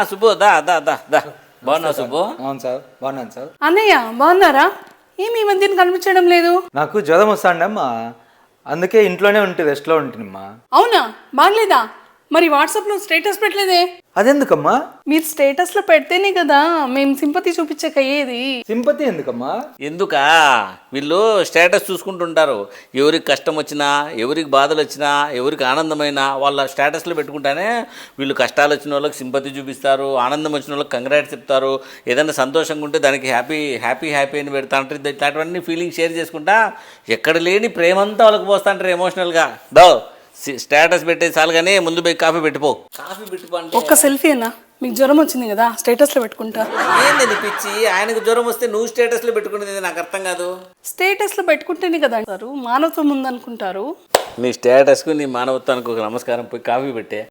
సుబ్బు దా దా దా దా బాగున్నావు సుబ్బు? అవును సార్, బాగున్నాను సార్. అన్నయ్య బాగున్నారా? ఏమి ఈ మధ్యన కనిపించడం లేదు. నాకు జ్వరం వస్తాండమ్మా, అందుకే ఇంట్లోనే ఉంటే రెస్ట్లో ఉంటుందమ్మా. అవునా, బాగలేదా? మరి వాట్సాప్లో స్టేటస్ పెట్టలేదే? అదెందుకమ్మా? మీరు స్టేటస్లో పెడితేనే కదా మేము సింపతి చూపించకయ్యేది. సింపతి ఎందుకమ్మా? ఎందుకా వీళ్ళు స్టేటస్ చూసుకుంటుంటారు. ఎవరికి కష్టం వచ్చినా, ఎవరికి బాధలు వచ్చినా, ఎవరికి ఆనందమైనా వాళ్ళ స్టేటస్లో పెట్టుకుంటానే వీళ్ళు కష్టాలు వచ్చిన వాళ్ళకి సింపతి చూపిస్తారు, ఆనందం వచ్చిన వాళ్ళకి కంగ్రాట్స్ చెప్తారు, ఏదైనా సంతోషంగా ఉంటే దానికి హ్యాపీ హ్యాపీ హ్యాపీ అని పెడతా ఉంటారు. ఇట్లాంటివన్నీ ఫీలింగ్ షేర్ చేసుకుంటా ఎక్కడ లేని ప్రేమంతా వాళ్ళకి పోస్తుంటారు ఎమోషనల్గా. దో స్టేటస్ పెట్టే చాలు కానీ ముందు పోయి కాఫీ పెట్టిపో. కాఫీ పెట్టిపో అంటే ఒక్క సెల్ఫీ అన్నా, మీకు జ్వరం వచ్చింది కదా స్టేటస్లో పెట్టుకుంటా. ఏంది పిచ్చి? ఆయనకు జ్వరం వస్తే నువ్వు స్టేటస్లో పెట్టుకునేది నాకు అర్థం కాదు. స్టేటస్లో పెట్టుకుంటేనే కదా అంటారు, మానవత్వం ఉందనుకుంటారు. నీ స్టేటస్కు నీ మానవత్వానికి ఒక నమస్కారం, పోయి కాఫీ పెట్టే.